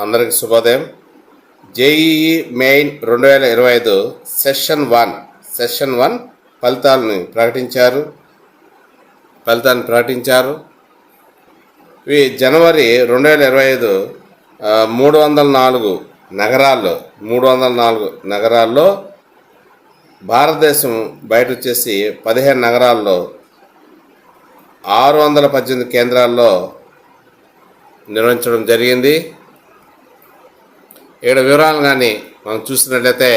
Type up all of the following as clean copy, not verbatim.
అందరికి శుభోదయం. JEE main 2025 session 1 ఫలితాలను ప్రకటించారు. ఇవి జనవరి 2025 304 నగరాల్లో భారతదేశం బయట వచ్చేసి 15 నగరాల్లో 618 కేంద్రాల్లో నిర్వహించడం జరిగింది. ఇక్కడ వివరాలు కానీ మనం చూసినట్లయితే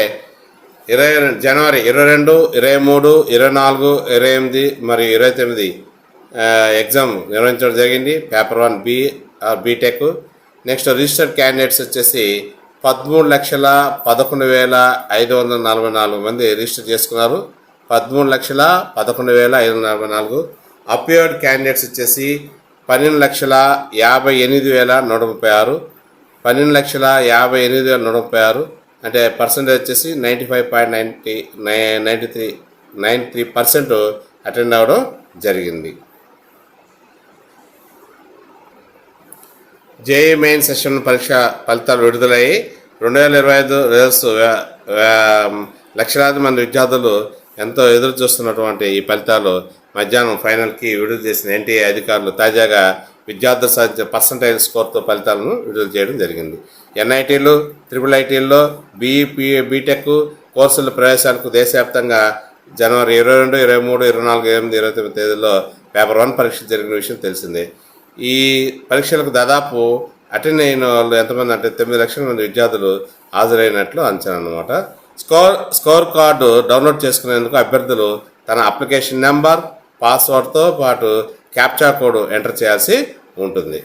జనవరి 22, 23, 24, 28 మరియు 29 ఎగ్జామ్ నిర్వహించడం జరిగింది. Paper 1 BTech. Next registered candidates వచ్చేసి 13,11,544 మంది రిజిస్టర్ చేసుకున్నారు. 13,11,544. అపియర్డ్ క్యాండిడేట్స్ వచ్చేసి 12,58,136. 12,58,136 అంటే పర్సెంటేజ్ వచ్చేసి 95.93% అటెండ్ అవ్వడం జరిగింది. జేఈఈ మెయిన్ సెషన్ పరీక్ష ఫలితాలు విడుదలయ్యి 2025 రిజల్ట్స్ లక్షలాది మంది విద్యార్థులు ఎంతో ఎదురు చూస్తున్నటువంటి ఈ ఫలితాలు మధ్యాహ్నం ఫైనల్కి విడుదల చేసిన ఎన్టీఏ అధికారులు తాజాగా విద్యార్థులు సాధించిన పర్సంటైల్ స్కోర్తో ఫలితాలను విడుదల చేయడం జరిగింది. ఎన్ఐటీలు, IIITల్లో బీటెక్ కోర్సుల ప్రవేశాలకు దేశవ్యాప్తంగా జనవరి 22, 23, 24, 28, 29 తేదీల్లో పేపర్ 1 పరీక్ష జరిగిన విషయం తెలిసిందే. ఈ పరీక్షలకు దాదాపు అటెండ్ అయిన వాళ్ళు ఎంతమంది అంటే 9 లక్షల మంది విద్యార్థులు హాజరైనట్లు అంచనా అన్నమాట. స్కోర్ కార్డు డౌన్లోడ్ చేసుకునేందుకు అభ్యర్థులు తన అప్లికేషన్ నెంబర్, పాస్వర్డ్తో పాటు క్యాప్చా కోడ్ ఎంటర్ చేయాల్సి ఉంటుంది.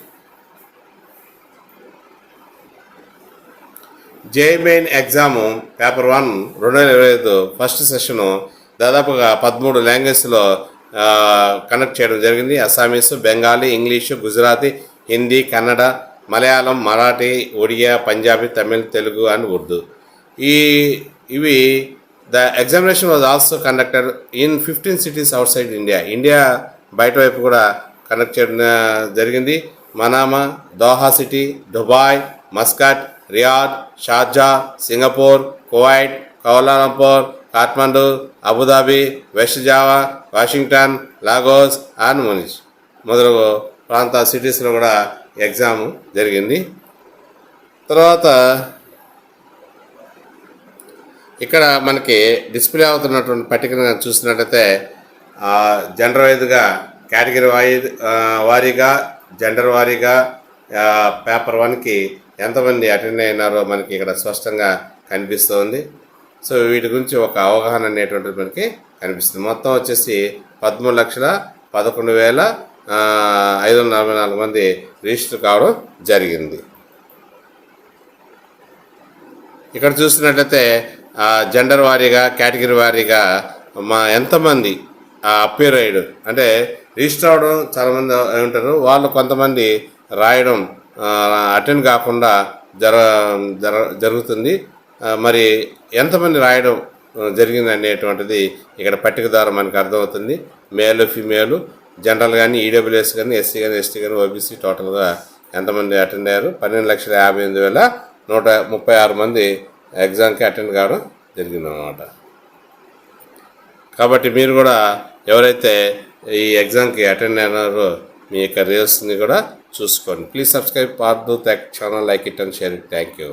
JEE main exam paper 1 2025 first session దాదాపుగా 13 లాంగ్వేజ్లో కండక్ట్ చేయడం జరిగింది. Assamese, Bengali, English, Gujarati, Hindi, Kannada, Malayalam, Marathi, Odia, Punjabi, Tamil, Telugu and Urdu. The examination was also conducted in 15 cities out side India బయట వైపు కూడా కండక్ట్ చేయడం జరిగింది. Manama, Doha city, Dubai, Muscat, Riyadh, Sharjah, Singapore, Kuwait, Kuala Lumpur, Kathmandu, Abu Dhabi, west Java, Washington, Lagos and Munich మొదలగు ప్రాంత సిటీస్లో కూడా ఎగ్జామ్ జరిగింది. తర్వాత ఇక్కడ మనకి డిస్ప్లే అవుతున్నటువంటి పట్టికను చూసినట్లయితే జెండర్ వైజ్గా, కేటగిరీ వారీగా, జెండర్ వారీగా పేపర్ 1కి ఎంతమంది అటెండ్ అయినారో మనకి ఇక్కడ స్పష్టంగా కనిపిస్తుంది. సో వీటి గురించి ఒక అవగాహన అనేటువంటిది మనకి కనిపిస్తుంది. మొత్తం వచ్చేసి 13,11,544 మంది రిజిస్టర్ కావడం జరిగింది. ఇక్కడ చూసినట్లయితే జెండర్ వారీగా, కేటగిరీ వారీగా ఎంతమంది అపియర్ అయ్యాడు అంటే రిజిస్టర్ అవ్వడం చాలామంది ఉంటారు. వాళ్ళు కొంతమంది రాయడం అటెండ్ కాకుండా జరుగుతుంది. మరి ఎంతమంది రాయడం జరిగింది అనేటువంటిది ఇక్కడ పట్టిక ద్వారా మనకు అర్థమవుతుంది. మేలు, ఫిమేలు, జనరల్ కానీ, ఈడబ్ల్యూఎస్ కానీ, ఎస్సీ కానీ, ఎస్టీ కానీ, ఓబీసీ టోటల్గా ఎంతమంది అటెండ్ అయ్యారు? 12,58,136 మంది ఎగ్జామ్కి అటెండ్ కావడం జరిగిందన్నమాట. కాబట్టి మీరు కూడా ఎవరైతే ఈ ఎగ్జామ్కి అటెండ్ అయినారో మీ యొక్క రిజల్ట్స్ని కూడా చూసుకోండి. Please subscribe part 2 channel, like it and share it. Thank you.